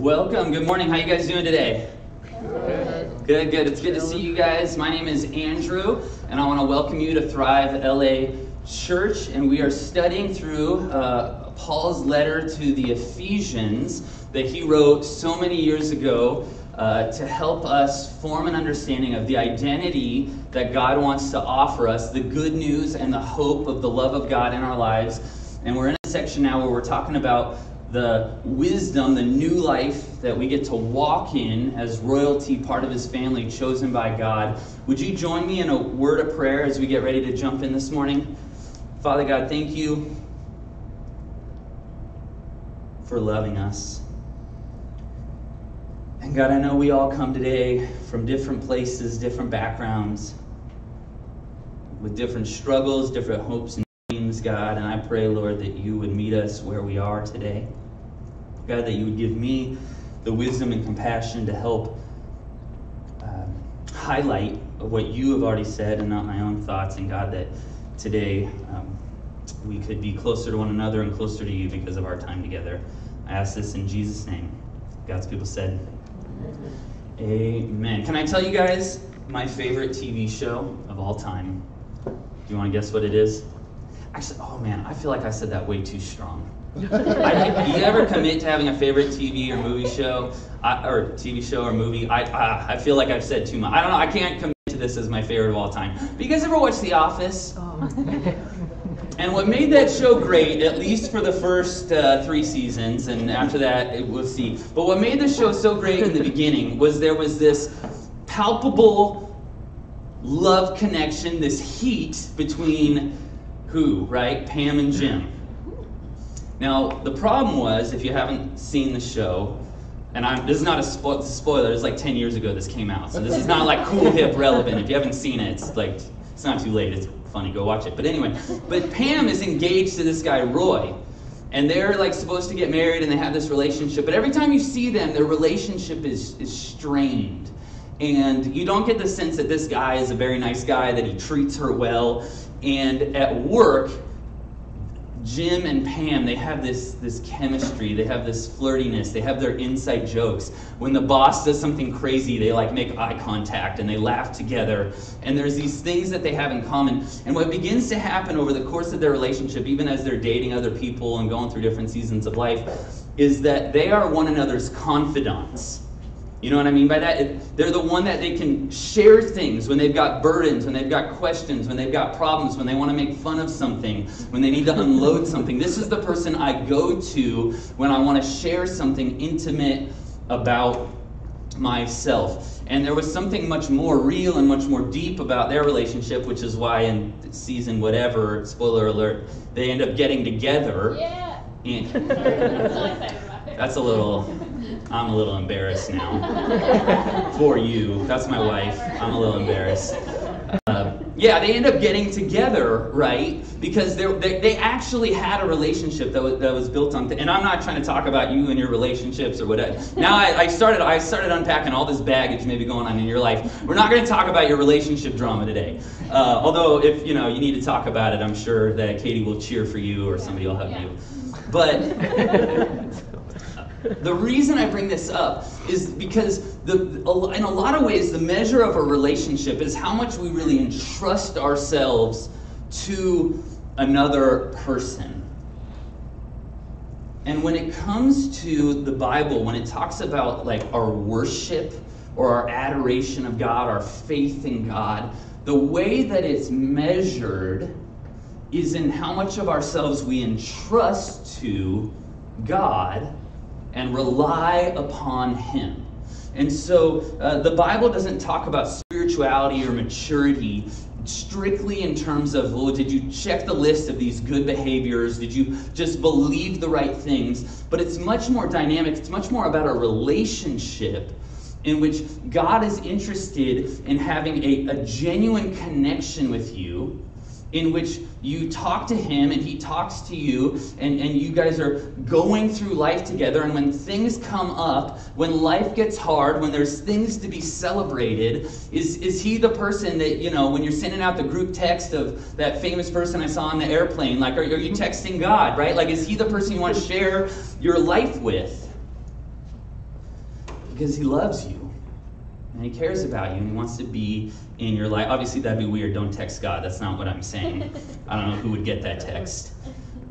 Welcome. Good morning. How you guys doing today? Good. It's good to see you guys. My name is Andrew, and I want to welcome you to Thrive LA Church. And we are studying through Paul's letter to the Ephesians that he wrote so many years ago to help us form an understanding of the identity that God wants to offer us, the good news and the hope of the love of God in our lives. And we're in a section now where we're talking about the wisdom, the new life that we get to walk in as royalty, part of his family, chosen by God. Would you join me in a word of prayer as we get ready to jump in this morning? Father God, thank you for loving us. And God, I know we all come today from different places, different backgrounds, with different struggles, different hopes and dreams, God, and I pray, Lord, that you would meet us where we are today. God, that you would give me the wisdom and compassion to help highlight what you have already said and not my own thoughts. And God, that today we could be closer to one another and closer to you because of our time together. I ask this in Jesus' name. God's people said, Amen. Can I tell you guys my favorite TV show of all time? Do you want to guess what it is? Actually, oh man, I feel like I said that way too strong. Do you ever commit to having a favorite TV or movie show, or TV show or movie? I feel like I've said too much. I don't know. I can't commit to this as my favorite of all time. But you guys ever watch The Office? And what made that show great, at least for the first 3 seasons, and after that, we'll see. But what made the show so great in the beginning was there was this palpable love connection, this heat between who, right? Pam and Jim. Now, the problem was, if you haven't seen the show, and this is not a spoiler, it's like 10 years ago this came out, so this is not like cool, hip, relevant. If you haven't seen it, it's not too late, it's funny, go watch it. But anyway, but Pam is engaged to this guy, Roy, and they're like supposed to get married and they have this relationship, but every time you see them, their relationship is strained. And you don't get the sense that this guy is a very nice guy, that he treats her well. And at work, Jim and Pam, they have this chemistry, they have this flirtiness, they have their inside jokes. When the boss does something crazy, they like make eye contact and they laugh together. And there's these things that they have in common. And what begins to happen over the course of their relationship, even as they're dating other people and going through different seasons of life, is that they are one another's confidants. You know what I mean by that? They're the one that they can share things when they've got burdens, when they've got questions, when they've got problems, when they want to make fun of something, when they need to unload something. This is the person I go to when I want to share something intimate about myself. And there was something much more real and much more deep about their relationship, which is why in season whatever, spoiler alert, they end up getting together. Yeah. That's I'm a little embarrassed now. For you. That's my wife. I'm a little embarrassed. Yeah, they end up getting together, right? Because they actually had a relationship that was built on, and I'm not trying to talk about you and your relationships or whatever. Now I started unpacking all this baggage maybe going on in your life. We're not going to talk about your relationship drama today. Although if you need to talk about it, I'm sure that Katie will cheer for you or somebody will hug you. But the reason I bring this up is because in a lot of ways, the measure of a relationship is how much we really entrust ourselves to another person. And when it comes to the Bible, when it talks about like our worship or our adoration of God, our faith in God, the way that it's measured is in how much of ourselves we entrust to God and rely upon Him. And so the Bible doesn't talk about spirituality or maturity strictly in terms of, well, did you check the list of these good behaviors? Did you just believe the right things? But it's much more dynamic. It's much more about a relationship in which God is interested in having a genuine connection with you, in which you talk to Him and He talks to you, and you guys are going through life together. And when things come up, when life gets hard, when there's things to be celebrated, is He the person that, when you're sending out the group text of that famous person I saw on the airplane, like, are you texting God, right? Like, is He the person you want to share your life with? Because he loves you. And he cares about you, and he wants to be in your life. Obviously, that'd be weird. Don't text God. That's not what I'm saying. I don't know who would get that text.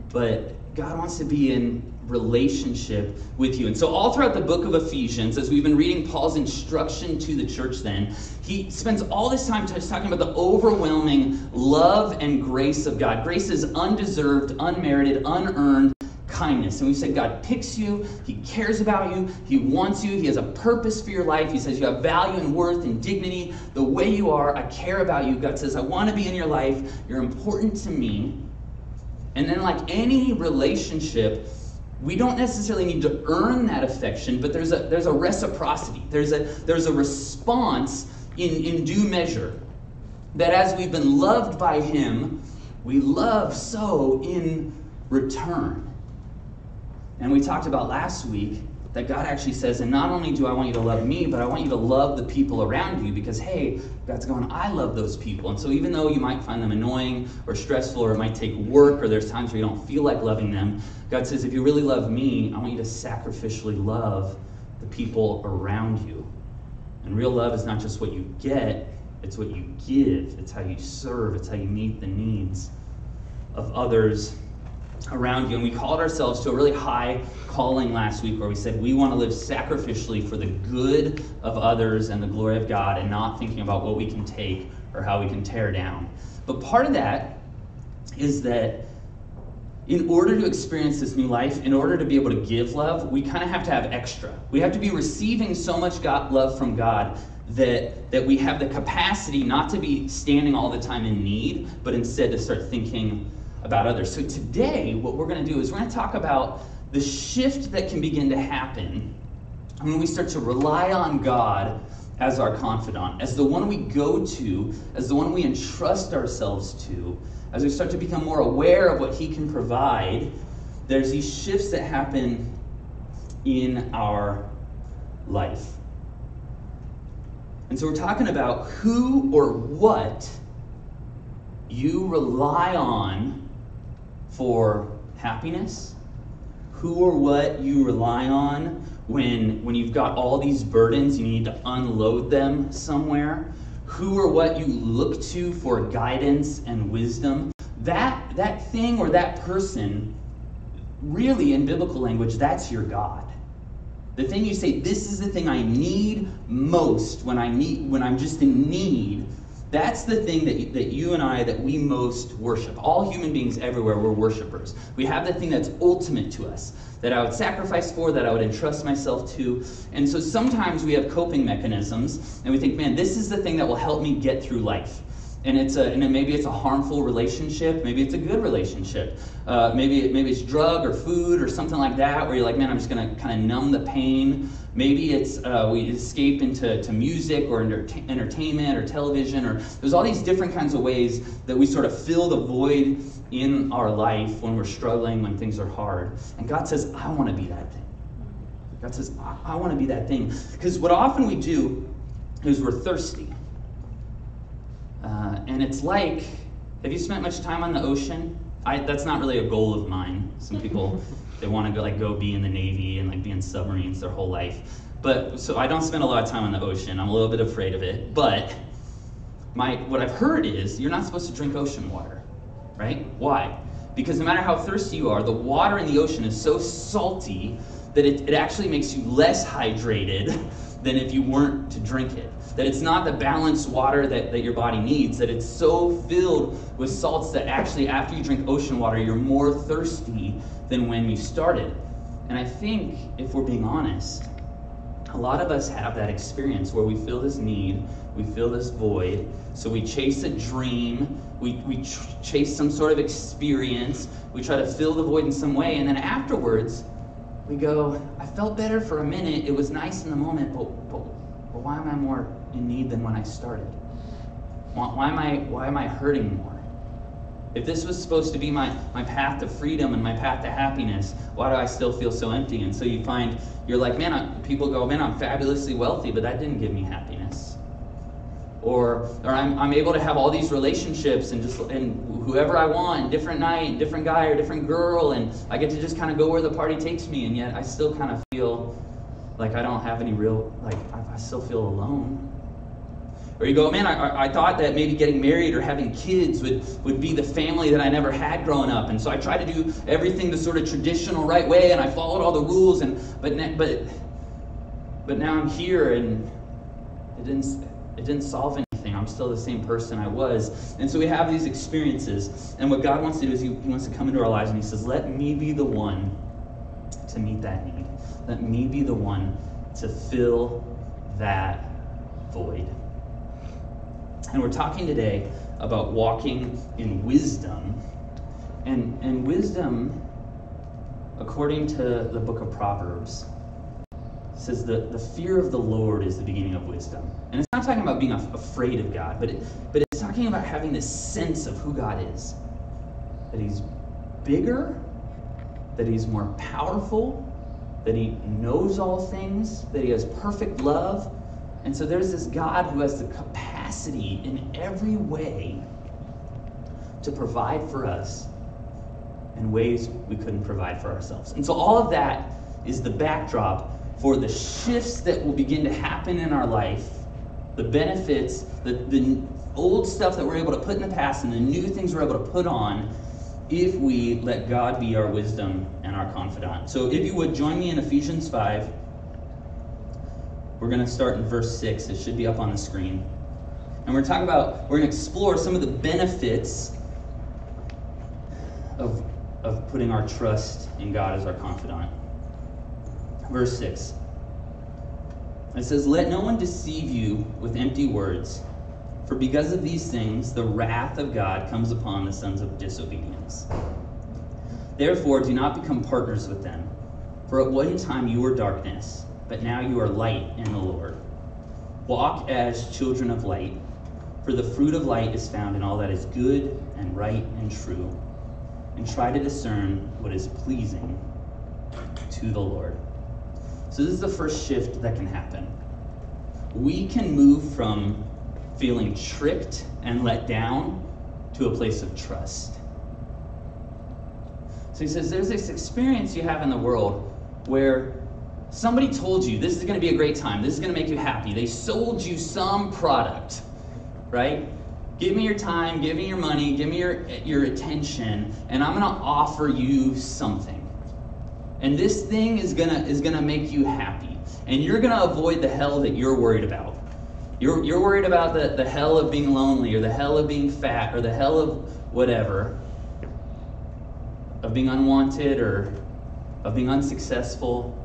But God wants to be in relationship with you. And so all throughout the book of Ephesians, as we've been reading Paul's instruction to the church then, he spends all this time talking about the overwhelming love and grace of God. Grace is undeserved, unmerited, unearned kindness. And we said God picks you, he cares about you, he wants you, he has a purpose for your life. He says you have value and worth and dignity the way you are. I care about you. God says I want to be in your life. You're important to me. And then like any relationship, we don't necessarily need to earn that affection, but there's a reciprocity. There's a response in due measure. That as we've been loved by him, we love so in return. And we talked about last week that God actually says, and not only do I want you to love me, but I want you to love the people around you, because, hey, God's going, I love those people. And so even though you might find them annoying or stressful, or it might take work, or there's times where you don't feel like loving them, God says, if you really love me, I want you to sacrificially love the people around you. And real love is not just what you get, it's what you give. It's how you serve. It's how you meet the needs of others around you. And we called ourselves to a really high calling last week where we said we want to live sacrificially for the good of others and the glory of God, and not thinking about what we can take or how we can tear down. But part of that is that in order to experience this new life, in order to be able to give love, we kind of have to have extra. We have to be receiving so much love from God that we have the capacity not to be standing all the time in need, but instead to start thinking about others. So today, what we're going to do is we're going to talk about the shift that can begin to happen when we start to rely on God as our confidant, as the one we go to, as the one we entrust ourselves to. As we start to become more aware of what he can provide, there's these shifts that happen in our life. And so we're talking about who or what you rely on for happiness, who or what you rely on when you've got all these burdens, you need to unload them somewhere, who or what you look to for guidance and wisdom. That thing or that person, really in biblical language, that's your God. The thing you say, this is the thing I need most when I'm just in need. That's the thing that you and I, that we most worship. All human beings everywhere, we're worshipers. We have the thing that's ultimate to us, that I would sacrifice for, that I would entrust myself to. And so sometimes we have coping mechanisms, and we think, man, this is the thing that will help me get through life. And maybe it's a harmful relationship, maybe it's a good relationship. Maybe it's drug or food or something like that, where you're like, man, I'm just going to kind of numb the pain. Maybe it's we escape into music or entertainment or television, or there's all these different kinds of ways that we sort of fill the void in our life when we're struggling, when things are hard. And God says, I want to be that thing. God says, I want to be that thing. Because what often we do is we're thirsty. And it's like, have you spent much time on the ocean? That's not really a goal of mine. Some people, they want to go be in the Navy and be in submarines their whole life. But so I don't spend a lot of time on the ocean. I'm a little bit afraid of it. But what I've heard is you're not supposed to drink ocean water, right? Why? Because no matter how thirsty you are, the water in the ocean is so salty that it actually makes you less hydrated than if you weren't to drink it. That it's not the balanced water that your body needs, that it's so filled with salts that actually after you drink ocean water, you're more thirsty than when you started. And I think, if we're being honest, a lot of us have that experience where we feel this need, we feel this void, so we chase a dream, we chase some sort of experience, we try to fill the void in some way, and then afterwards, we go, I felt better for a minute, it was nice in the moment, but why am I more in need than when I started? Why am I hurting more? If this was supposed to be my path to freedom and my path to happiness, why do I still feel so empty? And so you find, you're like, people go, I'm fabulously wealthy, but that didn't give me happiness. Or I'm able to have all these relationships and whoever I want, different night, different guy or different girl, and I get to just kind of go where the party takes me, and yet I still kind of feel like I don't have any real, like I still feel alone. Or you go, man, I thought that maybe getting married or having kids would be the family that I never had growing up, and so I tried to do everything the sort of traditional right way, and I followed all the rules, but now I'm here, and it didn't solve anything. I'm still the same person I was. And so we have these experiences, and what God wants to do is He wants to come into our lives, and He says, let me be the one to meet that need. Let me be the one to fill that void. And we're talking today about walking in wisdom. And wisdom, according to the book of Proverbs, says that the fear of the Lord is the beginning of wisdom. And it's not talking about being afraid of God, but it's talking about having this sense of who God is. That He's bigger, that He's more powerful, that He knows all things, that He has perfect love. And so there's this God who has the capacity in every way to provide for us in ways we couldn't provide for ourselves. And so all of that is the backdrop for the shifts that will begin to happen in our life, the benefits, the old stuff that we're able to put in the past and the new things we're able to put on if we let God be our wisdom and our confidant. So if you would, join me in Ephesians 5. We're going to start in verse 6. It should be up on the screen. And we're going to explore some of the benefits of putting our trust in God as our confidant. Verse 6. It says, let no one deceive you with empty words, for because of these things the wrath of God comes upon the sons of disobedience. Therefore do not become partners with them, for at one time you were darkness, but now you are light in the Lord. Walk as children of light, for the fruit of light is found in all that is good and right and true, and try to discern what is pleasing to the Lord. So this is the first shift that can happen. We can move from feeling tricked and let down to a place of trust. So he says there's this experience you have in the world where somebody told you this is going to be a great time, this is going to make you happy. They sold you some product, right? Give me your time, give me your money, give me your attention, and I'm going to offer you something. And this thing is gonna make you happy. And you're going to avoid the hell that you're worried about. You're worried about the hell of being lonely, or the hell of being fat, or the hell of whatever, of being unwanted, or of being unsuccessful.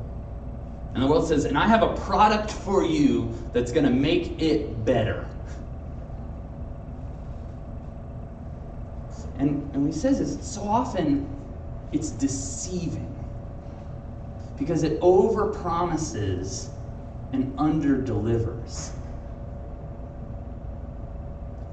And the world says, and I have a product for you that's going to make it better. And he says this, so often it's deceiving because it overpromises and underdelivers.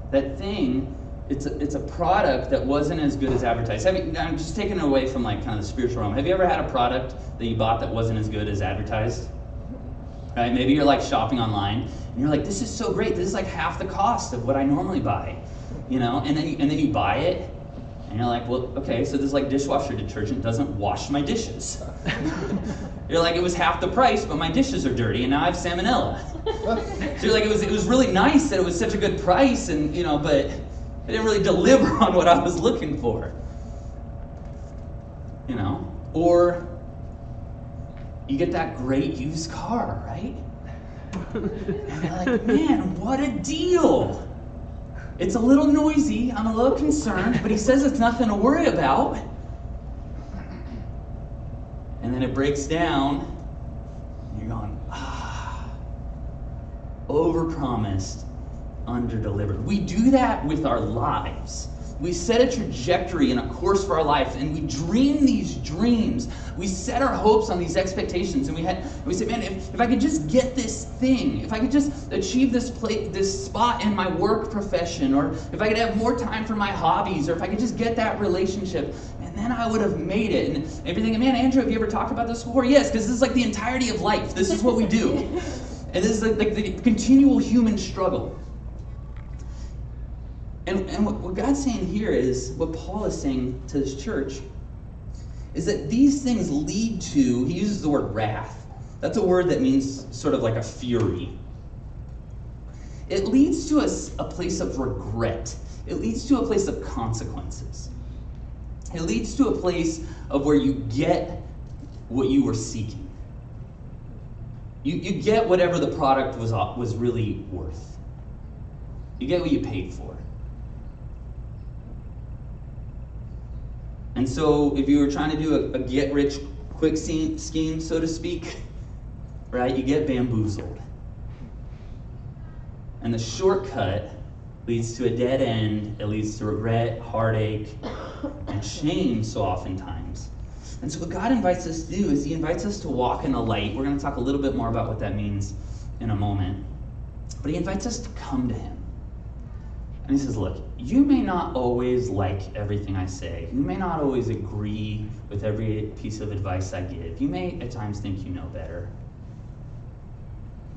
That thing, it's a product that wasn't as good as advertised. I'm just taking it away from like kind of the spiritual realm. Have you ever had a product that you bought that wasn't as good as advertised? Right? Maybe you're like shopping online and you're like, this is so great. This is like half the cost of what I normally buy, you know? And then you buy it and you're like, well, okay, so this like dishwasher detergent doesn't wash my dishes. You're like, it was half the price, but my dishes are dirty and now I have salmonella. So you're like, it was really nice that it was such a good price, and you know, but it didn't really deliver on what I was looking for. You know? Or you get that great used car, right? And you're like, man, what a deal. It's a little noisy, I'm a little concerned, but he says it's nothing to worry about. And then it breaks down, and you're going, overpromised, underdelivered. We do that with our lives. We set a trajectory and a course for our life, and we dream these dreams. We set our hopes on these expectations, and we say, man, if I could just get this thing, if I could just achieve this spot in my work profession, or if I could have more time for my hobbies, or if I could just get that relationship, and then I would have made it. And if you're thinking, man, Andrew, have you ever talked about this before? Yes, because this is like the entirety of life. This is what we do. And this is like the continual human struggle. And what God's saying here is, what Paul is saying to this church, is that these things lead to, he uses the word wrath. That's a word that means sort of like a fury. It leads to a place of regret. It leads to a place of consequences. It leads to a place of where you get what you were seeking. You get whatever the product was really worth. You get what you paid for. And so if you were trying to do a get-rich-quick scheme, so to speak, right, you get bamboozled. And the shortcut leads to a dead end. It leads to regret, heartache, and shame so oftentimes. And so what God invites us to do is he invites us to walk in the light. We're going to talk a little bit more about what that means in a moment. But he invites us to come to him. And he says, look, you may not always like everything I say. You may not always agree with every piece of advice I give. You may at times think you know better.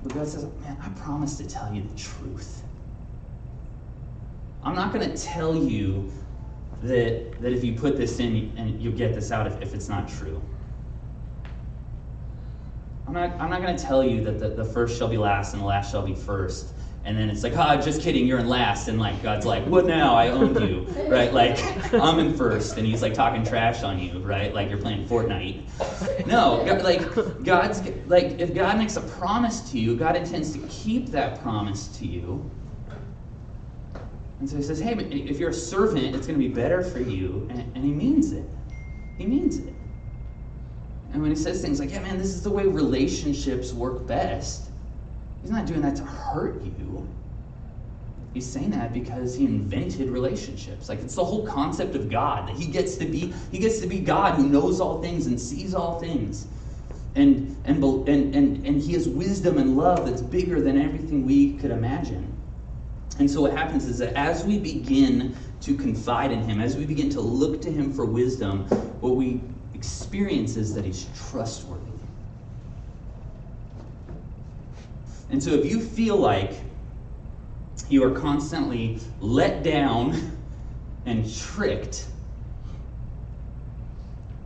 But God says, man, I promise to tell you the truth. I'm not going to tell you that if you put this in and you'll get this out if it's not true. I'm not going to tell you that the first shall be last and the last shall be first. And then it's like, just kidding, you're in last. And like God's like, what now? I owned you, right? Like, I'm in first. And he's like talking trash on you, right? Like you're playing Fortnite. No, God's like, if God makes a promise to you, God intends to keep that promise to you. And so he says, hey, but if you're a servant, it's going to be better for you. And he means it. He means it. And when he says things like, yeah, man, this is the way relationships work best, he's not doing that to hurt you. He's saying that because he invented relationships. Like, it's the whole concept of God, that he gets to be God who knows all things and sees all things. And he has wisdom and love that's bigger than everything we could imagine. And so what happens is that as we begin to confide in him, as we begin to look to him for wisdom, what we experience is that he's trustworthy. And so if you feel like you are constantly let down and tricked,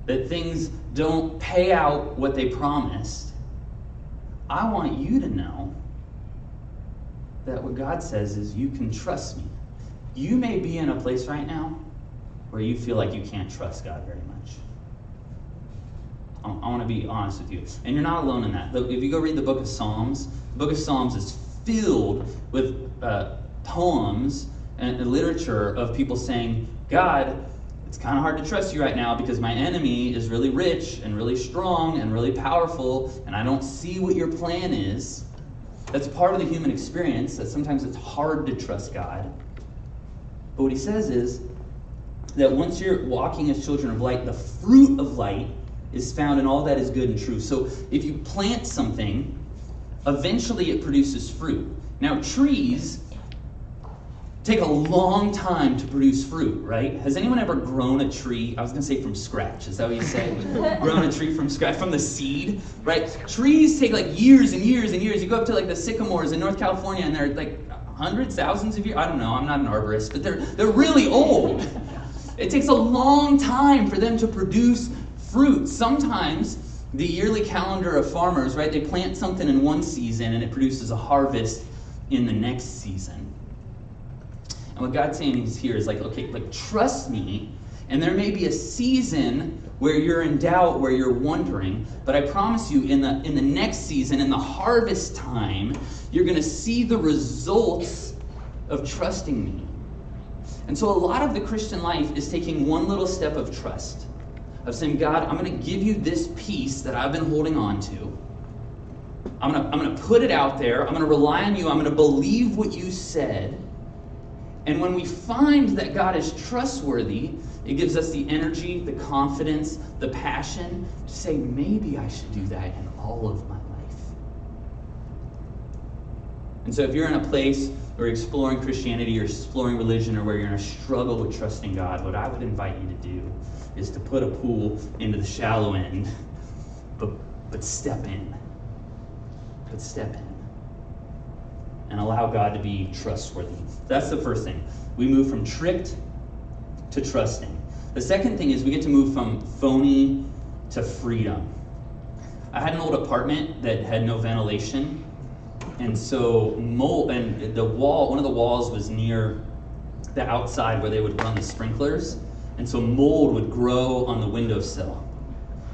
that things don't pay out what they promised, I want you to know that what God says is you can trust me. You may be in a place right now where you feel like you can't trust God very much. I want to be honest with you. And you're not alone in that. If you go read the book of Psalms, the book of Psalms is filled with poems and literature of people saying, God, it's kind of hard to trust you right now because my enemy is really rich and really strong and really powerful, and I don't see what your plan is. That's part of the human experience, that sometimes it's hard to trust God. But what he says is that once you're walking as children of light, the fruit of light is found in all that is good and true. So if you plant something, eventually it produces fruit. Now, trees take a long time to produce fruit, right? Has anyone ever grown a tree? I was going to say from scratch. Is that what you say? Grown a tree from scratch, from the seed, right? Trees take like years and years and years. You go up to like the sycamores in North California and they're like hundreds, thousands of years. I don't know. I'm not an arborist, but they're really old. It takes a long time for them to produce fruit. Sometimes the yearly calendar of farmers, right? They plant something in one season and it produces a harvest in the next season. And what God's saying here is like, okay, like trust me, and there may be a season where you're in doubt, where you're wondering, but I promise you in the next season, in the harvest time, you're going to see the results of trusting me. And so a lot of the Christian life is taking one little step of trust, of saying, God, I'm going to give you this piece that I've been holding on to. I'm going to put it out there. I'm going to rely on you. I'm going to believe what you said. And when we find that God is trustworthy, it gives us the energy, the confidence, the passion to say, maybe I should do that in all of my life. And so if you're in a place where you're exploring Christianity or exploring religion, or where you're in a struggle with trusting God, what I would invite you to do is to put a pool into the shallow end, but step in. But step in. And allow God to be trustworthy. That's the first thing. We move from tricked to trusting. The second thing is we get to move from phony to freedom. I had an old apartment that had no ventilation, and so mold, and one of the walls was near the outside where they would run the sprinklers, and so mold would grow on the windowsill.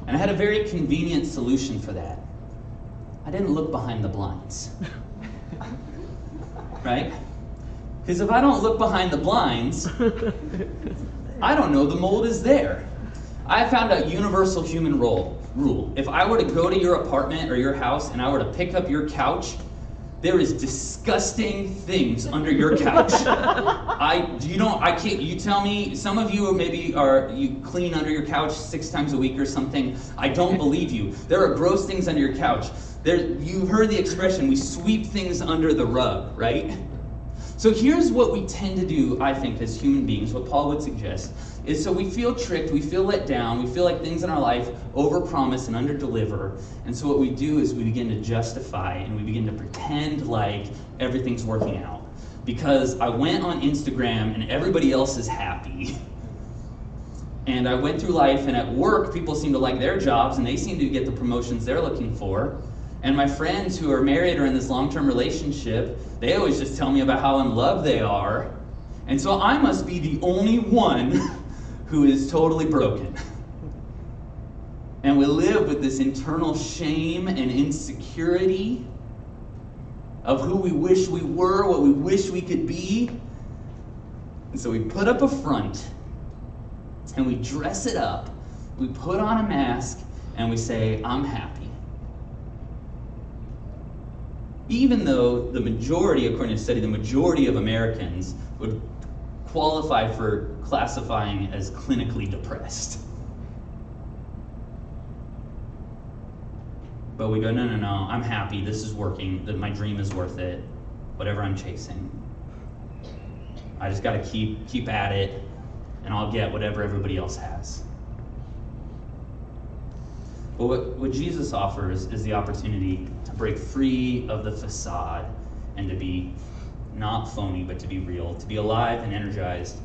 And I had a very convenient solution for that. I didn't look behind the blinds. Right? Because if I don't look behind the blinds, I don't know the mold is there. I found a universal human rule. If I were to go to your apartment or your house and I were to pick up your couch, there is disgusting things under your couch. You tell me, some of you you clean under your couch 6 times a week or something. I don't believe you. There are gross things under your couch. You've heard the expression, we sweep things under the rug, right? So here's what we tend to do, I think, as human beings, what Paul would suggest, is so we feel tricked, we feel let down, we feel like things in our life overpromise and underdeliver, and so what we do is we begin to justify and we begin to pretend like everything's working out. Because I went on Instagram and everybody else is happy. And I went through life, and at work, people seem to like their jobs and they seem to get the promotions they're looking for. And my friends who are married or in this long-term relationship, they always just tell me about how in love they are. And so I must be the only one who is totally broken. And we live with this internal shame and insecurity of who we wish we were, what we wish we could be. And so we put up a front, and we dress it up, we put on a mask, and we say, I'm happy. Even though the majority, according to study, the majority of Americans would qualify for classifying as clinically depressed. But we go, no, I'm happy, this is working, my dream is worth it, whatever I'm chasing. I just gotta keep at it, and I'll get whatever everybody else has. But what Jesus offers is the opportunity to break free of the facade and to be not phony, but to be real, to be alive and energized.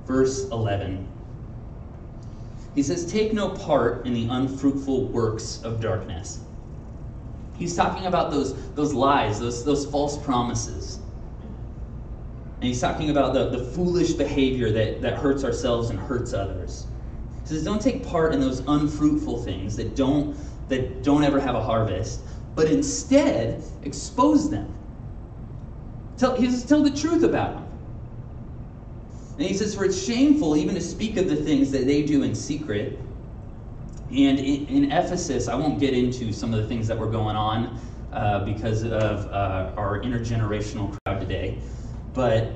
Verse 11. He says, take no part in the unfruitful works of darkness. He's talking about those lies, those false promises. And he's talking about the foolish behavior that hurts ourselves and hurts others. He says, don't take part in those unfruitful things that don't ever have a harvest, but instead expose them. He says, tell the truth about them. And he says, for it's shameful even to speak of the things that they do in secret. And in Ephesus, I won't get into some of the things that were going on because of our intergenerational crowd today, but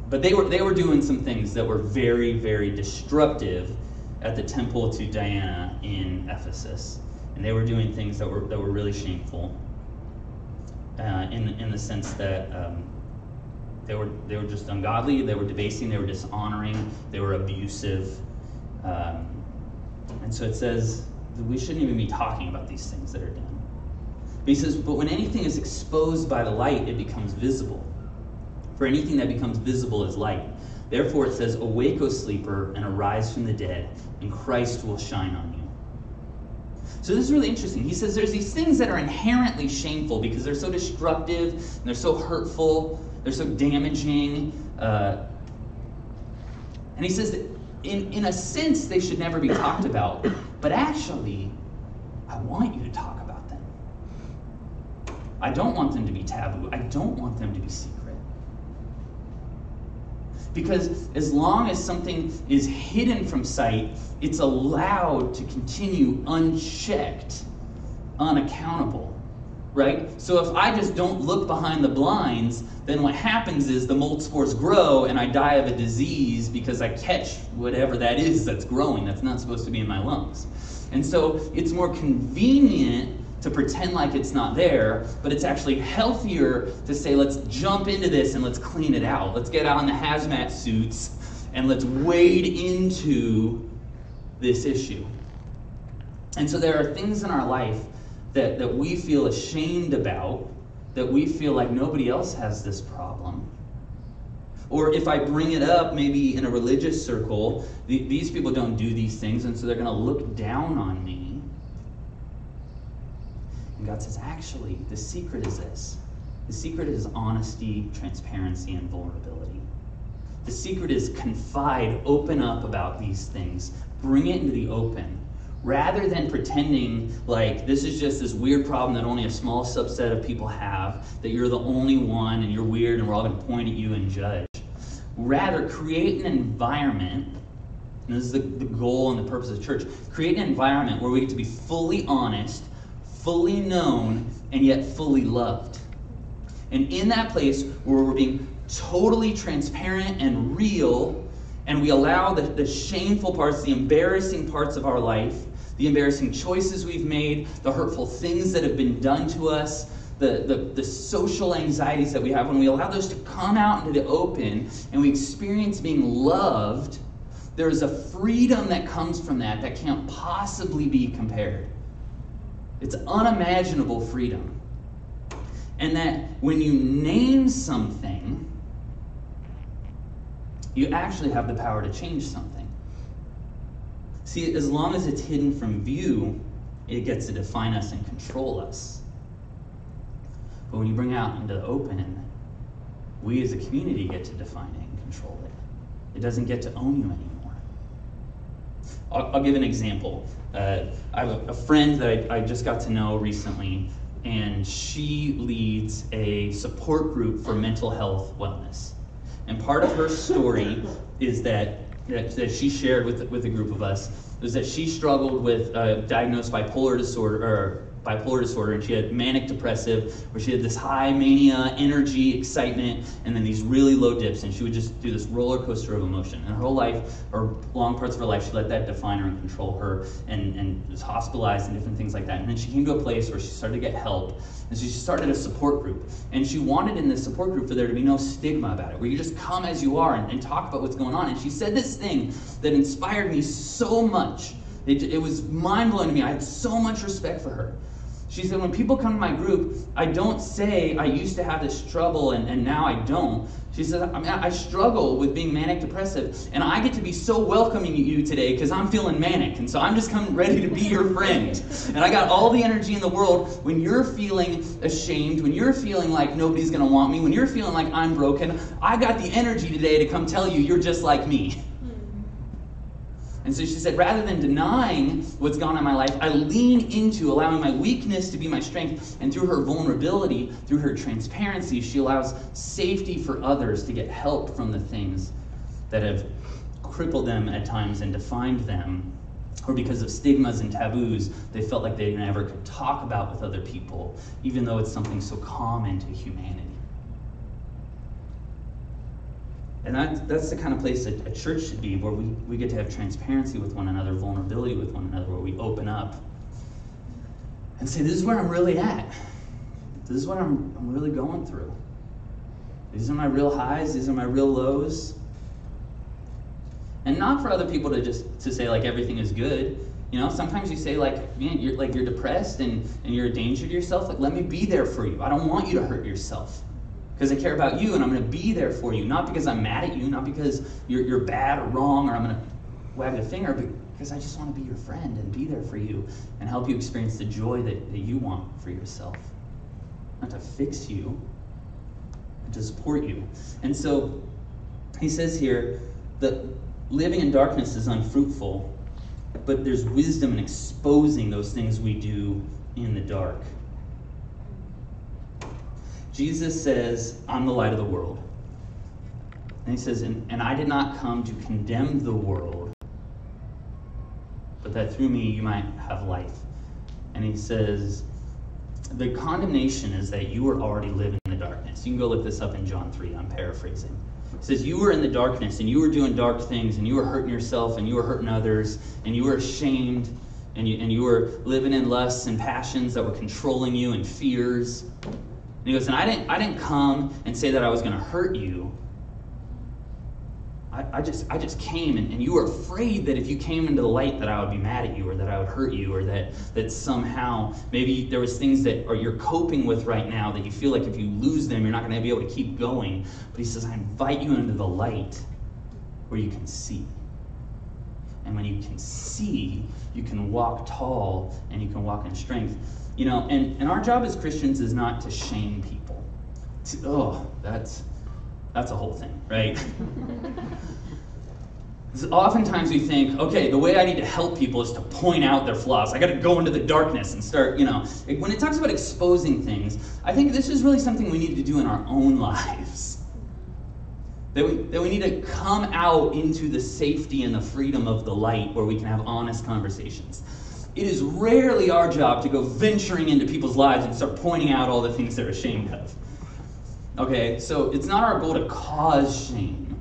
they were doing some things that were very, very destructive at the temple to Diana in Ephesus, and they were doing things that were really shameful in the sense that they were just ungodly, they were debasing, they were dishonoring, they were abusive, and so it says that we shouldn't even be talking about these things that are done. But he says, but when anything is exposed by the light, it becomes visible. For anything that becomes visible is light. Therefore it says, awake, O sleeper, and arise from the dead, and Christ will shine on you. So this is really interesting. He says there's these things that are inherently shameful because they're so destructive, and they're so hurtful, they're so damaging. And he says that in a sense they should never be talked about, but actually, I want you to talk about them. I don't want them to be taboo. I don't want them to be secret. Because as long as something is hidden from sight, it's allowed to continue unchecked, unaccountable, right? So if I just don't look behind the blinds, then what happens is the mold spores grow and I die of a disease because I catch whatever that is that's growing that's not supposed to be in my lungs. And so it's more convenient to pretend like it's not there, but it's actually healthier to say, let's jump into this and let's clean it out. Let's get out in the hazmat suits and let's wade into this issue. And so there are things in our life that we feel ashamed about, that we feel like nobody else has this problem. Or if I bring it up maybe in a religious circle, these people don't do these things, and so they're going to look down on me. And God says, actually, the secret is this. The secret is honesty, transparency, and vulnerability. The secret is confide, open up about these things, bring it into the open, rather than pretending like this is just this weird problem that only a small subset of people have, that you're the only one and you're weird and we're all going to point at you and judge. Rather, create an environment, and this is the goal and the purpose of the church, create an environment where we get to be fully honest, fully known, and yet fully loved. And in that place where we're being totally transparent and real, and we allow the shameful parts, the embarrassing parts of our life, the embarrassing choices we've made, the hurtful things that have been done to us, the social anxieties that we have, when we allow those to come out into the open and we experience being loved, there's a freedom that comes from that can't possibly be compared. It's unimaginable freedom. And that when you name something, you actually have the power to change something. See, as long as it's hidden from view, it gets to define us and control us. But when you bring it out into the open, we as a community get to define it and control it. It doesn't get to own you anymore. I'll give an example. I have a friend that I just got to know recently, and she leads a support group for mental health wellness. And part of her story is that she shared with a group of us was that she struggled with diagnosed bipolar disorder, and she had manic depressive, where she had this high mania, energy, excitement, and then these really low dips, and she would just do this roller coaster of emotion. And her whole life, or long parts of her life, she let that define her and control her, and was hospitalized and different things like that. And then she came to a place where she started to get help, and so she started a support group. And she wanted in this support group for there to be no stigma about it, where you just come as you are and talk about what's going on. And she said this thing that inspired me so much. It was mind-blowing to me. I had so much respect for her. She said, when people come to my group, I don't say I used to have this trouble and now I don't. She said, I struggle with being manic depressive, and I get to be so welcoming to you today because I'm feeling manic, and so I'm just coming ready to be your friend. And I got all the energy in the world. When you're feeling ashamed, when you're feeling like nobody's going to want me, when you're feeling like I'm broken, I got the energy today to come tell you you're just like me. And so she said, rather than denying what's gone on in my life, I lean into allowing my weakness to be my strength. And through her vulnerability, through her transparency, she allows safety for others to get help from the things that have crippled them at times and defined them. Or because of stigmas and taboos, they felt like they never could talk about with other people, even though it's something so common to humanity. And that's the kind of place that a church should be, where we get to have transparency with one another, vulnerability with one another, where we open up and say, this is where I'm really at. This is what I'm really going through. These are my real highs, these are my real lows. And not for other people to say like everything is good. You know, sometimes you say like, man, you're depressed and you're a danger to yourself. Like, let me be there for you. I don't want you to hurt yourself, because I care about you and I'm going to be there for you. Not because I'm mad at you, not because you're bad or wrong, or I'm going to wag the finger, but because I just want to be your friend and be there for you and help you experience the joy that you want for yourself. Not to fix you, but to support you. And so he says here that living in darkness is unfruitful, but there's wisdom in exposing those things we do in the dark. Jesus says, I'm the light of the world. And he says, and I did not come to condemn the world, but that through me you might have life. And he says, the condemnation is that you are already living in the darkness. You can go look this up in John 3, I'm paraphrasing. It says you were in the darkness and you were doing dark things and you were hurting yourself and you were hurting others and you were ashamed and you were living in lusts and passions that were controlling you and fears. And he goes, and I didn't come and say that I was going to hurt you. I just came and you were afraid that if you came into the light that I would be mad at you or that I would hurt you or that somehow maybe there was things that you're coping with right now that you feel like if you lose them you're not going to be able to keep going. But he says, I invite you into the light where you can see. And when you can see, you can walk tall and you can walk in strength. And our job as Christians is not to shame people. That's a whole thing, right? Oftentimes we think, okay, the way I need to help people is to point out their flaws. I got to go into the darkness and start, When it talks about exposing things, I think this is really something we need to do in our own lives. That we need to come out into the safety and the freedom of the light where we can have honest conversations. It is rarely our job to go venturing into people's lives and start pointing out all the things they're ashamed of. Okay, so it's not our goal to cause shame.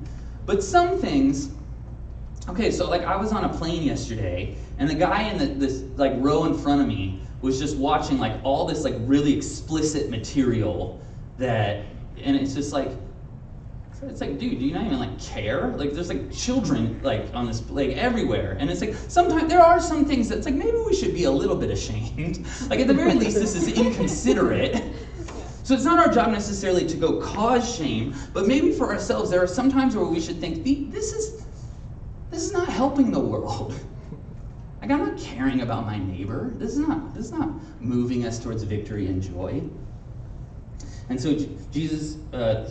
But some things... Okay, so I was on a plane yesterday, and the guy in this row in front of me was just watching all this really explicit material and it's just it's dude, do you not even care? There's children on this everywhere, and it's sometimes there are some things that's maybe we should be a little bit ashamed. At the very least, this is inconsiderate. So it's not our job necessarily to go cause shame, but maybe for ourselves there are some times where we should think this is not helping the world. I'm not caring about my neighbor. This is not moving us towards victory and joy. And so Jesus,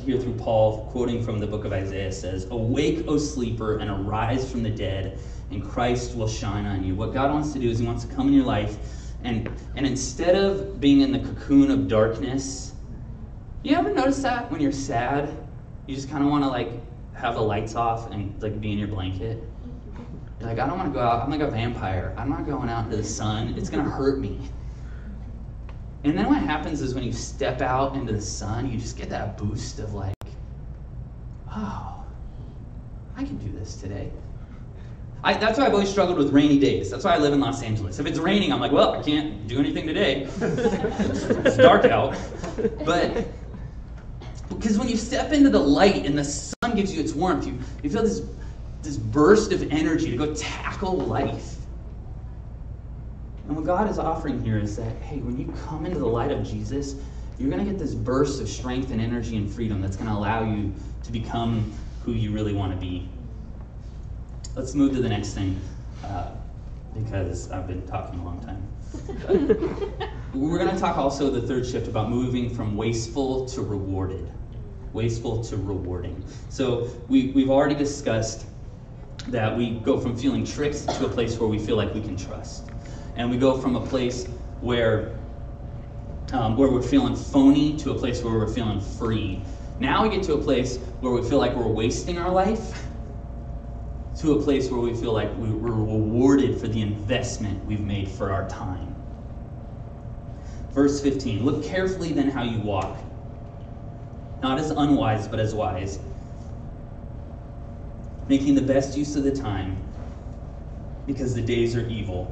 here through Paul, quoting from the book of Isaiah, says, "Awake, O sleeper, and arise from the dead, and Christ will shine on you." What God wants to do is he wants to come in your life, and instead of being in the cocoon of darkness, you ever notice that when you're sad, you just kind of want to have the lights off and be in your blanket? You're I don't want to go out. I'm like a vampire. I'm not going out into the sun. It's going to hurt me. And then what happens is when you step out into the sun, you just get that boost of oh, I can do this today. That's why I've always struggled with rainy days. That's why I live in Los Angeles. If it's raining, I'm well, I can't do anything today. It's dark out. But because when you step into the light and the sun gives you its warmth, you feel this burst of energy to go tackle life. And what God is offering here is that, hey, when you come into the light of Jesus, you're going to get this burst of strength and energy and freedom that's going to allow you to become who you really want to be. Let's move to the next thing, because I've been talking a long time. We're going to talk also the third shift about moving from wasteful to rewarded. Wasteful to rewarding. So we've already discussed that we go from feeling tricked to a place where we feel like we can trust. And we go from a place where we're feeling phony to a place where we're feeling free. Now we get to a place where we feel like we're wasting our life to a place where we feel like we're rewarded for the investment we've made for our time. Verse 15, "Look carefully then how you walk, not as unwise but as wise, making the best use of the time, because the days are evil.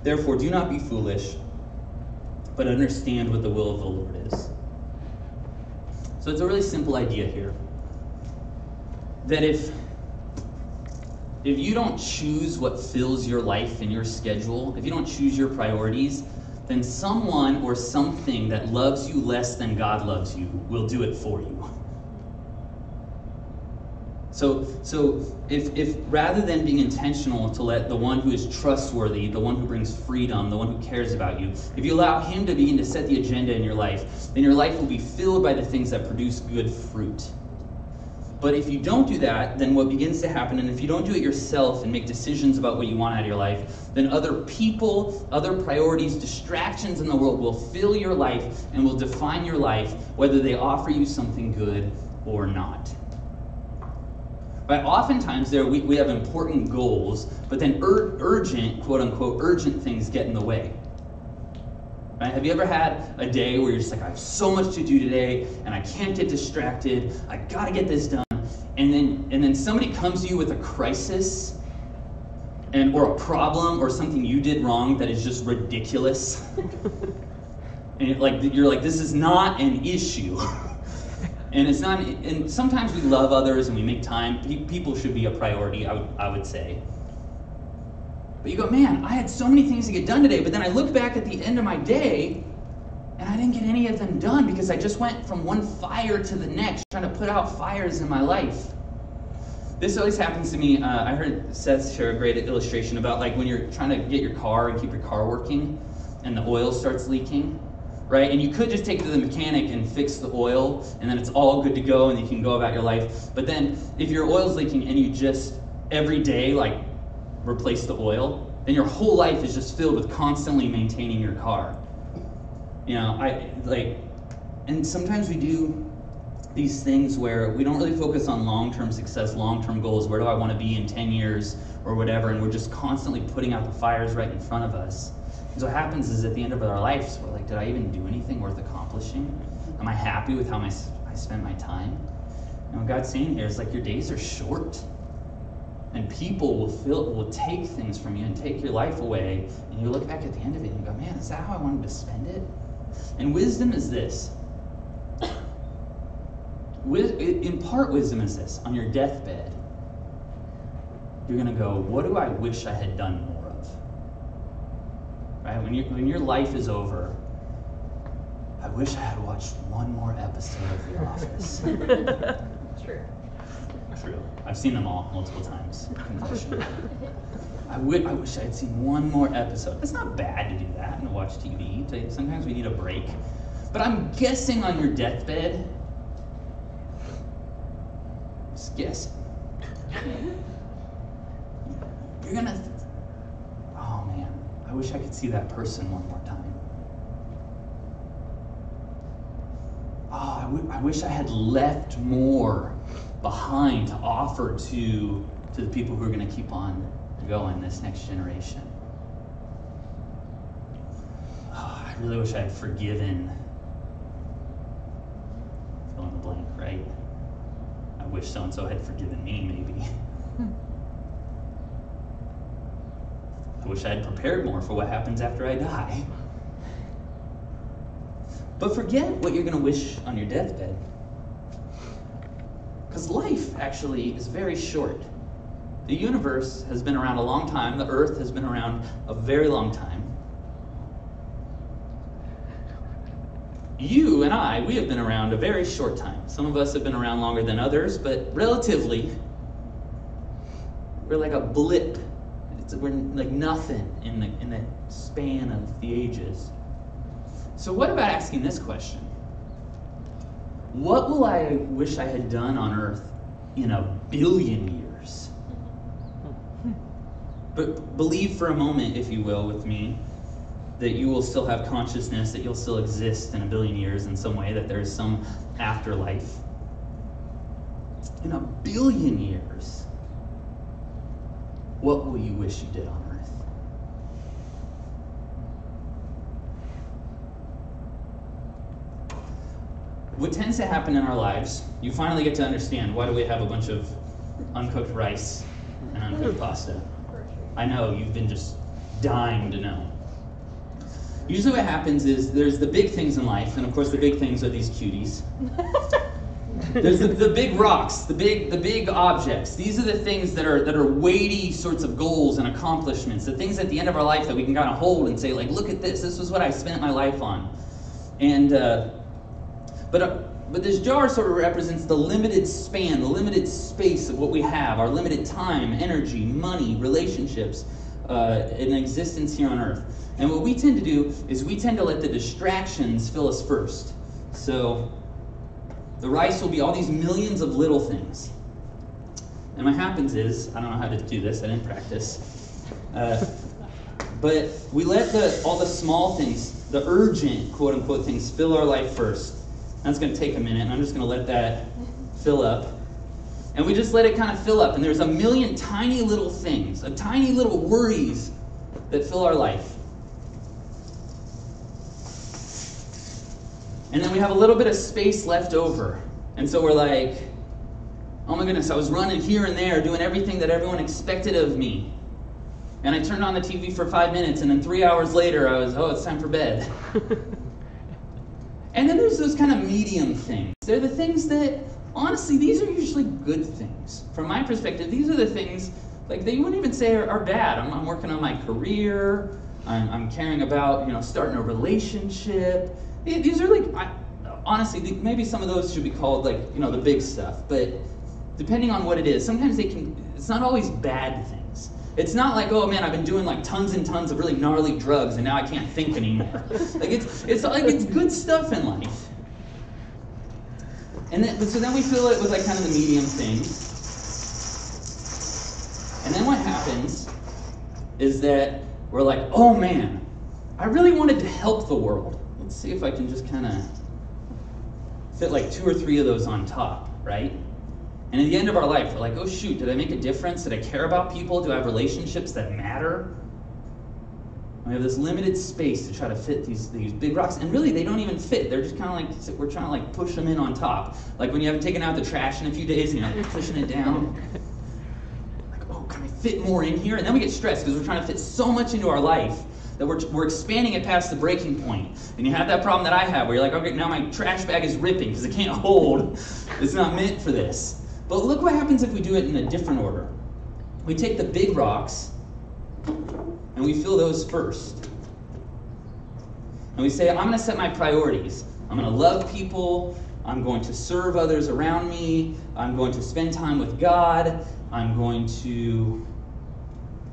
Therefore do not be foolish, but understand what the will of the Lord is." So it's a really simple idea here. That if you don't choose what fills your life and your schedule, if you don't choose your priorities, then someone or something that loves you less than God loves you will do it for you. So if rather than being intentional to let the one who is trustworthy, the one who brings freedom, the one who cares about you, if you allow him to begin to set the agenda in your life, then your life will be filled by the things that produce good fruit. But if you don't do that, then what begins to happen, and if you don't do it yourself and make decisions about what you want out of your life, then other people, other priorities, distractions in the world will fill your life and will define your life, whether they offer you something good or not. But oftentimes we have important goals, but then urgent, quote unquote, urgent things get in the way. Right? Have you ever had a day where you're just I have so much to do today and I can't get distracted, I gotta get this done, and then somebody comes to you with a crisis or a problem or something you did wrong that is just ridiculous. And you're this is not an issue. And it's not. And sometimes we love others and we make time. People should be a priority, I would say. But you go, man, I had so many things to get done today. But then I look back at the end of my day, and I didn't get any of them done because I just went from one fire to the next, trying to put out fires in my life. This always happens to me. I heard Seth share a great illustration about like when you're trying to get your car and keep your car working and the oil starts leaking, right? And you could just take it to the mechanic and fix the oil and then it's all good to go and you can go about your life. But then if your oil's leaking and you just every day like replace the oil, then your whole life is just filled with constantly maintaining your car. You know, and sometimes we do these things where we don't really focus on long-term success, long-term goals. Where do I want to be in 10 years or whatever? And we're just constantly putting out the fires right in front of us. And so what happens is at the end of our lives, we're like, did I even do anything worth accomplishing? Am I happy with how I spent my time? And what God's saying here is like your days are short. And people will take things from you and take your life away. And you look back at the end of it and you go, man, is that how I wanted to spend it? And wisdom is this. In part, wisdom is this. On your deathbed, you're going to go, what do I wish I had done more of? Right? When your life is over, I wish I had watched one more episode of The Office. True. I've seen them all multiple times. Confession. I wish I had seen one more episode. It's not bad to do that and to watch TV. Sometimes we need a break. But I'm guessing on your deathbed, just guessing, you're gonna, oh man, I wish I could see that person one more time. Oh, I wish I had left more behind to offer to the people who are going to keep on going, this next generation. Oh, I really wish I had forgiven. Fill in the blank, right? I wish so-and-so had forgiven me, maybe. I wish I had prepared more for what happens after I die. But forget what you're going to wish on your deathbed. Because life, actually, is very short. The universe has been around a long time. The earth has been around a very long time. You and I, we have been around a very short time. Some of us have been around longer than others, but relatively, we're like a blip. We're like nothing in the span of the ages. So what about asking this question? What will I wish I had done on earth in 1 billion years? But believe for a moment, if you will, with me, that you will still have consciousness, that you'll still exist in 1 billion years in some way, that there is some afterlife. In 1 billion years, what will you wish you did on earth? What tends to happen in our lives, you finally get to understand, why do we have a bunch of uncooked rice and uncooked pasta? I know, you've been just dying to know. Usually what happens is there's the big things in life, and of course the big things are these cuties. There's the big rocks, the big objects. These are the things that are weighty sorts of goals and accomplishments, the things at the end of our life that we can kind of hold and say, like, look at this is what I spent my life on. And but this jar sort of represents the limited span, the limited space of what we have, our limited time, energy, money, relationships, in existence here on earth. And what we tend to do is we tend to let the distractions fill us first. So the rice will be all these millions of little things. And what happens is, I don't know how to do this, I didn't practice, but we let all the small things, the urgent, quote unquote, things fill our life first. That's going to take a minute, and I'm just going to let that fill up. And we just let it kind of fill up. And there's a million tiny little things, tiny little worries that fill our life. And then we have a little bit of space left over. And so we're like, oh my goodness, I was running here and there, doing everything that everyone expected of me. And I turned on the TV for 5 minutes, and then 3 hours later, it's time for bed. And then there's those kind of medium things. They're the things that, honestly, these are usually good things. From my perspective, these are the things like that you wouldn't even say are bad. I'm working on my career. I'm caring about, starting a relationship. These are like, honestly, maybe some of those should be called like, the big stuff. But depending on what it is, sometimes it's not always bad things. It's not like, oh man, I've been doing like tons and tons of really gnarly drugs and now I can't think anymore. Like it's good stuff in life. And so then we fill it with like kind of the medium things. And then what happens is that we're like, oh man, I really wanted to help the world. Let's see if I can just kind of fit like 2 or 3 of those on top, right? And at the end of our life, we're like, oh shoot, did I make a difference? Did I care about people? Do I have relationships that matter? We have this limited space to try to fit these big rocks, and really they don't even fit. They're just kind of like, we're trying to like push them in on top. Like when you haven't taken out the trash in a few days and you're like pushing it down. Like, oh, can I fit more in here? And then we get stressed because we're trying to fit so much into our life that we're expanding it past the breaking point. And you have that problem that I have where you're like, okay, now my trash bag is ripping because it can't hold. It's not meant for this. But look what happens if we do it in a different order. We take the big rocks and we fill those first. And we say, I'm going to set my priorities. I'm going to love people. I'm going to serve others around me. I'm going to spend time with God. I'm going to,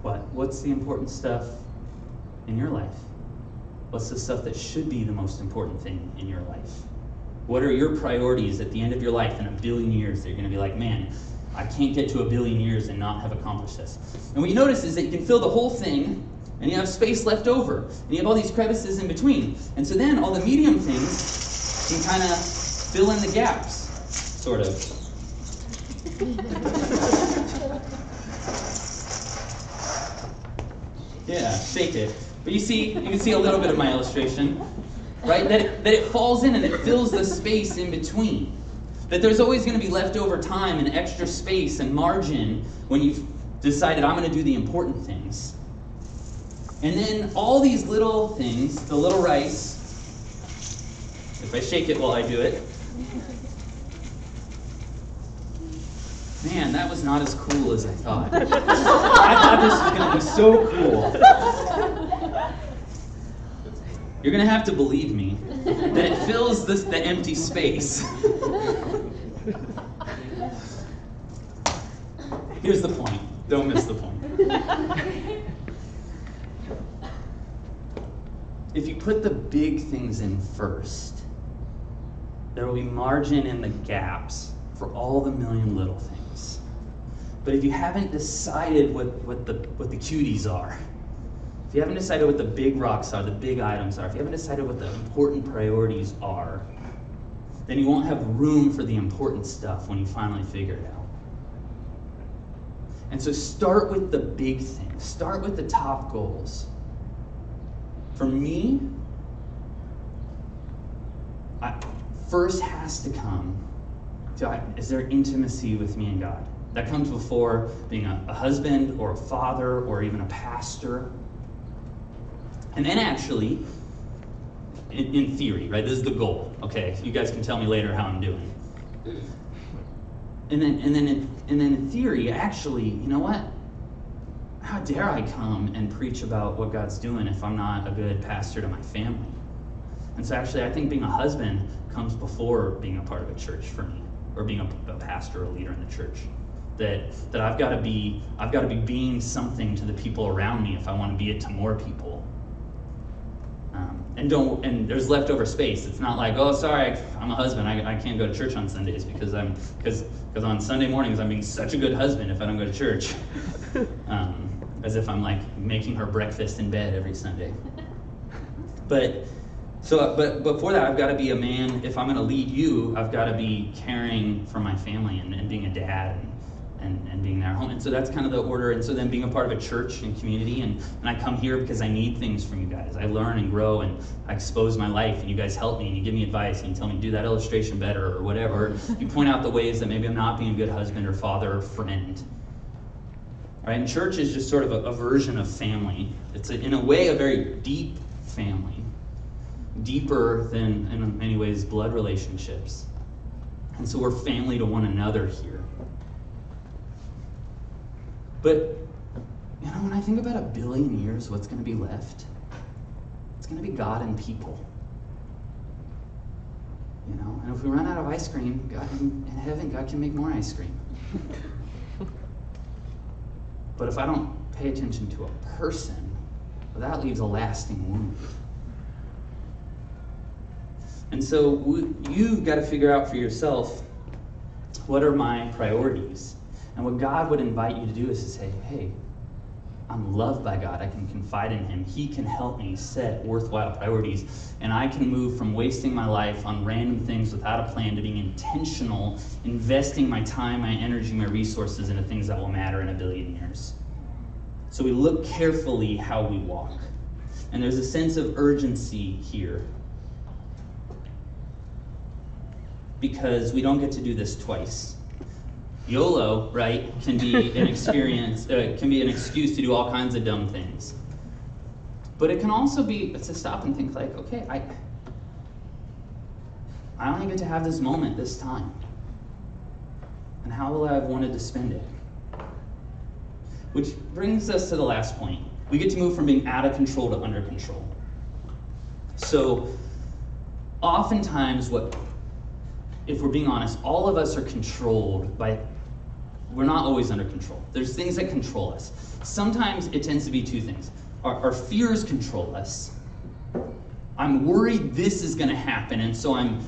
what's the important stuff in your life? What's the stuff that should be the most important thing in your life? What are your priorities at the end of your life in 1 billion years that you're going to be like, man, I can't get to 1 billion years and not have accomplished this? And what you notice is that you can fill the whole thing and you have space left over. And you have all these crevices in between. And so then all the medium things can kind of fill in the gaps, sort of. Yeah, shake it. But you can see a little bit of my illustration. Right? That it falls in and it fills the space in between. That there's always going to be leftover time and extra space and margin when you've decided I'm going to do the important things. And then all these little things, the little rice, if I shake it while I do it, man, that was not as cool as I thought. I thought this was going to be so cool. You're going to have to believe me that it fills the empty space. Here's the point. Don't miss the point. If you put the big things in first, there will be margin in the gaps for all the million little things. But if you haven't decided what the cuties are, if you haven't decided what the big rocks are, the big items are, if you haven't decided what the important priorities are, then you won't have room for the important stuff when you finally figure it out. And so start with the big things. Start with the top goals. For me, first has to come is there intimacy with me and God. That comes before being a husband or a father or even a pastor. And then actually, in theory, right, this is the goal. Okay, you guys can tell me later how I'm doing. And then in theory, actually, you know what? How dare I come and preach about what God's doing if I'm not a good pastor to my family? And so actually, I think being a husband comes before being a part of a church for me, or being a pastor or a leader in the church. That I've got to be being something to the people around me if I want to be it to more people. And there's leftover space. It's not like, oh, sorry, I'm a husband. I can't go to church on Sundays because on Sunday mornings I'm being such a good husband if I don't go to church. As if I'm like making her breakfast in bed every Sunday. But before that, I've got to be a man. If I'm going to lead you, I've got to be caring for my family and being a dad and being there at home. And so that's kind of the order. And so then being a part of a church and community, and I come here because I need things from you guys. I learn and grow, and I expose my life, and you guys help me, and you give me advice, and you tell me do that illustration better or whatever. You point out the ways that maybe I'm not being a good husband or father or friend. All right? And church is just sort of a version of family. It's in a way a very deep family, deeper than in many ways blood relationships. And so we're family to one another here. But, you know, when I think about 1 billion years, what's going to be left? It's going to be God and people. You know, and if we run out of ice cream, God in heaven, God can make more ice cream. But if I don't pay attention to a person, well, that leaves a lasting wound. And so you've got to figure out for yourself, what are my priorities? And what God would invite you to do is to say, hey, I'm loved by God. I can confide in him. He can help me set worthwhile priorities. And I can move from wasting my life on random things without a plan to being intentional, investing my time, my energy, my resources into things that will matter in a billion years. So we look carefully how we walk. And there's a sense of urgency here, because we don't get to do this twice. YOLO, right, can be an experience, can be an excuse to do all kinds of dumb things. But it can also be to stop and think like, okay, I only get to have this moment this time. And how will I have wanted to spend it? Which brings us to the last point. We get to move from being out of control to under control. So oftentimes if we're being honest, all of us are controlled by, we're not always under control. There's things that control us. Sometimes it tends to be two things. Our fears control us. I'm worried this is going to happen, and so I'm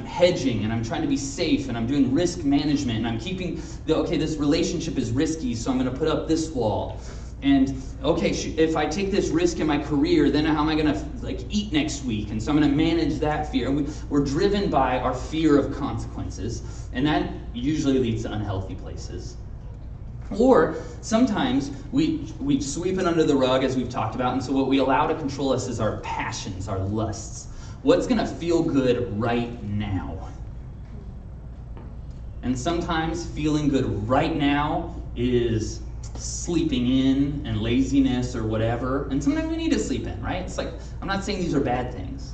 hedging, and I'm trying to be safe, and I'm doing risk management, and I'm keeping, this relationship is risky, so I'm going to put up this wall. And okay, if I take this risk in my career, then how am I going to eat next week? And so I'm going to manage that fear. We're driven by our fear of consequences, and that usually leads to unhealthy places. Or sometimes we sweep it under the rug, as we've talked about, and so what we allow to control us is our passions, our lusts. What's going to feel good right now? And sometimes feeling good right now is sleeping in and laziness or whatever. And sometimes we need to sleep in, right? It's like, I'm not saying these are bad things.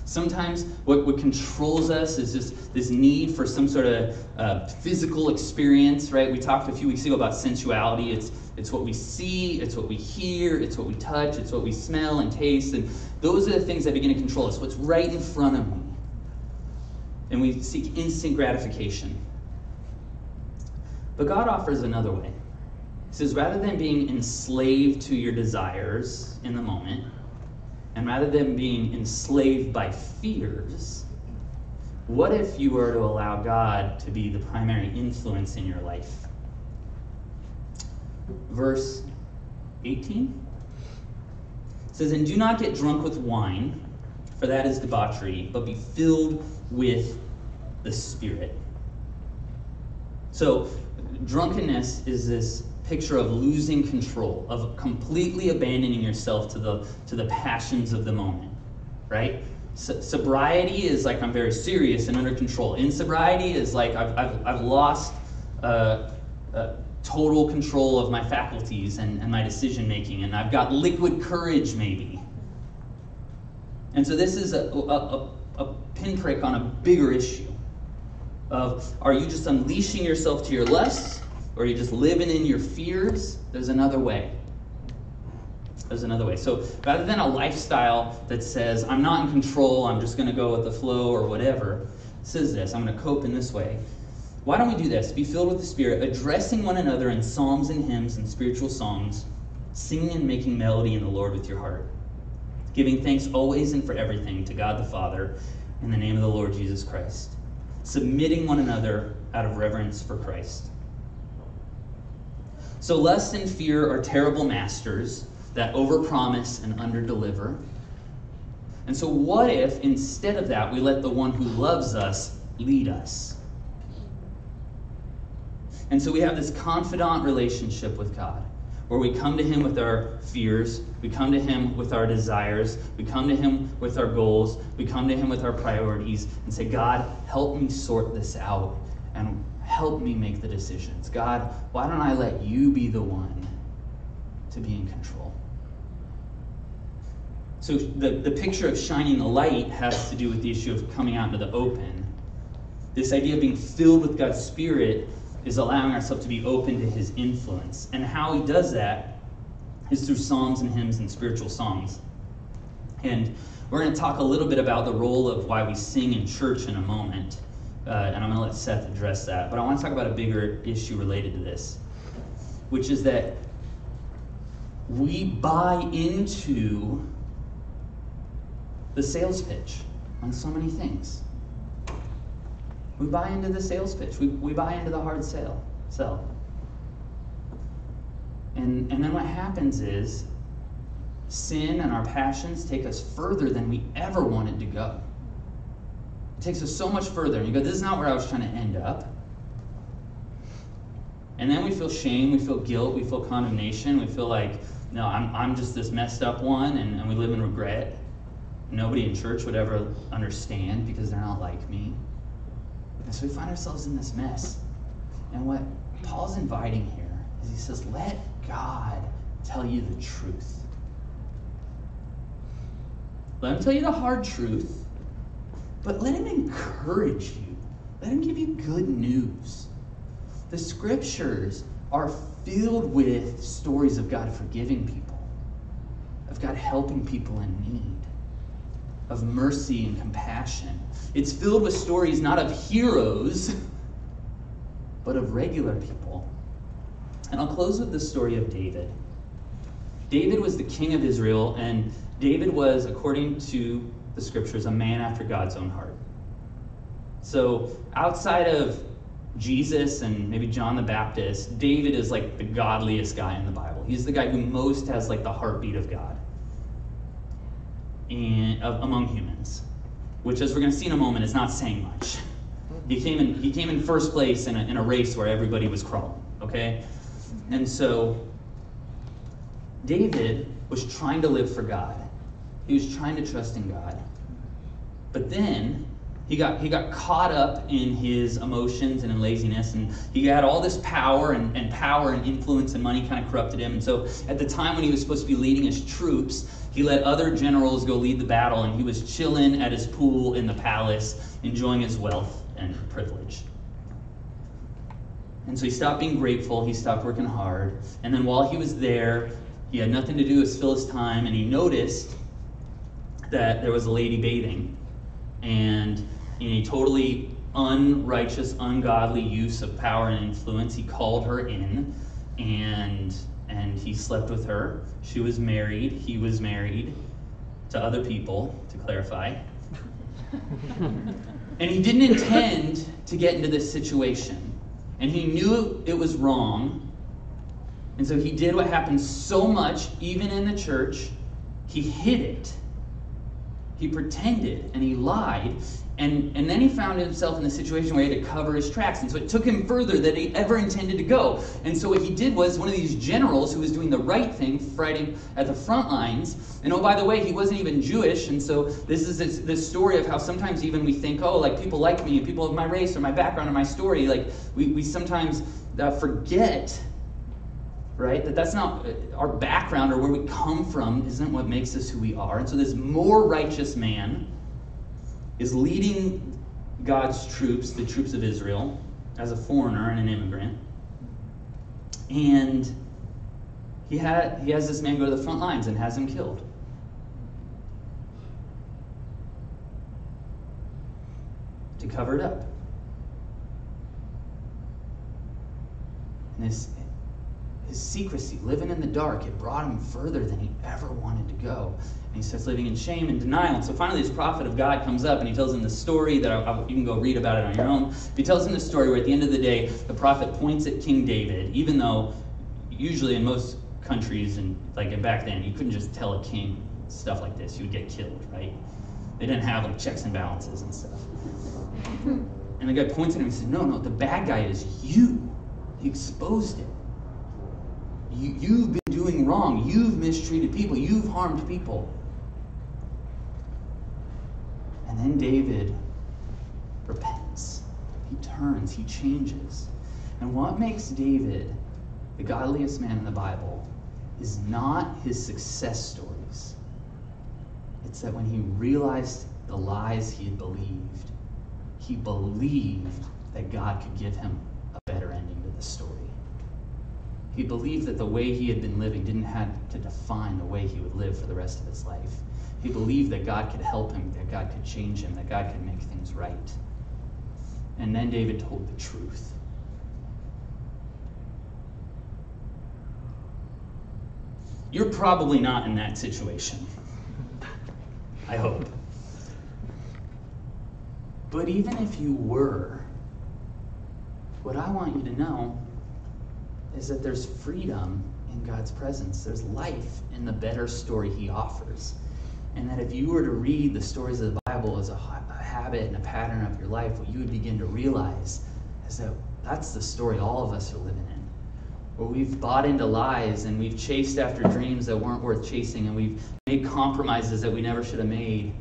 Sometimes what controls us is just this need for some sort of physical experience, right? We talked a few weeks ago about sensuality. It's what we see, it's what we hear, it's what we touch, it's what we smell and taste. And those are the things that begin to control us. What's right in front of me. And we seek instant gratification. But God offers another way. He says, rather than being enslaved to your desires in the moment, and rather than being enslaved by fears, what if you were to allow God to be the primary influence in your life? Verse 18 says, and do not get drunk with wine, for that is debauchery, but be filled with the Spirit. So drunkenness is this picture of losing control, of completely abandoning yourself to the passions of the moment, right? Sobriety is like I'm very serious and under control. Insobriety is like I've lost total control of my faculties and my decision making, and I've got liquid courage maybe. And so this is a pinprick on a bigger issue of, are you just unleashing yourself to your lusts? Or are you just living in your fears? There's another way. There's another way. So rather than a lifestyle that says, I'm not in control, I'm just going to go with the flow or whatever, it says this, I'm going to cope in this way. Why don't we do this? Be filled with the Spirit, addressing one another in psalms and hymns and spiritual songs, singing and making melody in the Lord with your heart, giving thanks always and for everything to God the Father in the name of the Lord Jesus Christ, submitting one another out of reverence for Christ. So lust and fear are terrible masters that overpromise and underdeliver. And so what if, instead of that, we let the one who loves us lead us? And so we have this confidant relationship with God, where we come to him with our fears, we come to him with our desires, we come to him with our goals, we come to him with our priorities, and say, God, help me sort this out, and help me make the decisions. God, why don't I let you be the one to be in control? So the picture of shining the light has to do with the issue of coming out into the open. This idea of being filled with God's Spirit is allowing ourselves to be open to his influence. And how he does that is through psalms and hymns and spiritual songs. And we're going to talk a little bit about the role of why we sing in church in a moment. and I'm going to let Seth address that, but I want to talk about a bigger issue related to this, which is that we buy into the sales pitch on so many things. We buy into the sales pitch. We buy into the hard sell. And then what happens is sin and our passions take us further than we ever wanted to go. It takes us so much further. And you go, this is not where I was trying to end up. And then we feel shame, we feel guilt, we feel condemnation, we feel like, no, I'm just this messed up one, and we live in regret. Nobody in church would ever understand because they're not like me. And so we find ourselves in this mess. And what Paul's inviting here is he says, let God tell you the truth. Let him tell you the hard truth, but let him encourage you. Let him give you good news. The scriptures are filled with stories of God forgiving people, of God helping people in need, of mercy and compassion. It's filled with stories not of heroes, but of regular people. And I'll close with the story of David. David was the king of Israel, and David was, according to the scriptures, a man after God's own heart. So outside of Jesus and maybe John the Baptist, David is like the godliest guy in the Bible. He's the guy who most has like the heartbeat of God among humans, which, as we're going to see in a moment, is not saying much. He came in first place in a race where everybody was crawling. Okay, and so David was trying to live for God. He was trying to trust in God, but then he got caught up in his emotions and in laziness, and he had all this power and influence and money kind of corrupted him. And so at the time when he was supposed to be leading his troops, he let other generals go lead the battle, and he was chilling at his pool in the palace, enjoying his wealth and privilege. And so he stopped being grateful, he stopped working hard, and then while he was there, he had nothing to do but fill his time, and he noticed that there was a lady bathing. And in a totally unrighteous, ungodly use of power and influence, he called her in, and he slept with her. She was married. He was married to other people, to clarify. And he didn't intend to get into this situation. And he knew it was wrong. And so he did what happens so much, even in the church. He hid it. He pretended and he lied, and then he found himself in a situation where he had to cover his tracks, and so it took him further than he ever intended to go. And so what he did was, one of these generals who was doing the right thing, fighting at the front lines, and oh, by the way, he wasn't even Jewish, and so this is this story of how sometimes even we think, oh, like people like me, and people of my race or my background or my story, like we sometimes forget, right? That's not our background, or where we come from isn't what makes us who we are. And so this more righteous man is leading God's troops, the troops of Israel, as a foreigner and an immigrant. And he has this man go to the front lines and has him killed. To cover it up. And his secrecy, living in the dark, it brought him further than he ever wanted to go. And he starts living in shame and denial. And so finally this prophet of God comes up and he tells him this story that you can go read about it on your own. He tells him this story where at the end of the day, the prophet points at King David, even though usually in most countries, and back then, you couldn't just tell a king stuff like this. You would get killed, right? They didn't have like checks and balances and stuff. And the guy points at him and says, no, the bad guy is you. He exposed it. You've been doing wrong. You've mistreated people. You've harmed people. And then David repents. He turns. He changes. And what makes David the godliest man in the Bible is not his success stories. It's that when he realized the lies he had believed, he believed that God could give him a better ending to the story. He believed that the way he had been living didn't have to define the way he would live for the rest of his life. He believed that God could help him, that God could change him, that God could make things right. And then David told the truth. You're probably not in that situation. I hope. But even if you were, what I want you to know is that there's freedom in God's presence. There's life in the better story he offers. And that if you were to read the stories of the Bible as a habit and a pattern of your life, what you would begin to realize is that that's the story all of us are living in. Where we've bought into lies and we've chased after dreams that weren't worth chasing, and we've made compromises that we never should have made.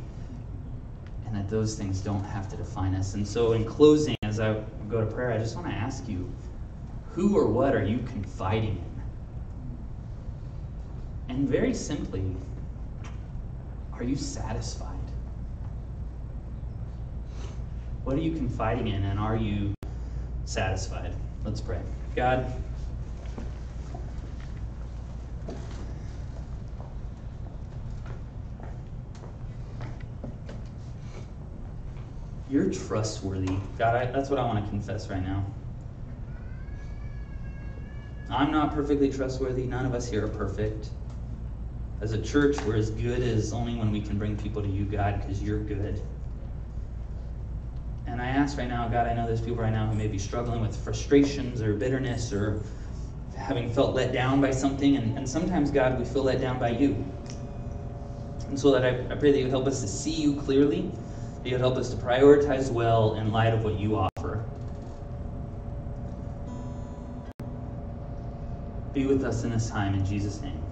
And that those things don't have to define us. And so in closing, as I go to prayer, I just want to ask you, who or what are you confiding in? And very simply, are you satisfied? What are you confiding in, and are you satisfied? Let's pray. God, you're trustworthy. God, that's what I want to confess right now. I'm not perfectly trustworthy. None of us here are perfect. As a church, we're as good as only when we can bring people to you, God, because you're good. And I ask right now, God, I know there's people right now who may be struggling with frustrations or bitterness or having felt let down by something. And sometimes, God, we feel let down by you. And so that I pray that you help us to see you clearly, that you help us to prioritize well in light of what you offer. Be with us in this time, in Jesus' name.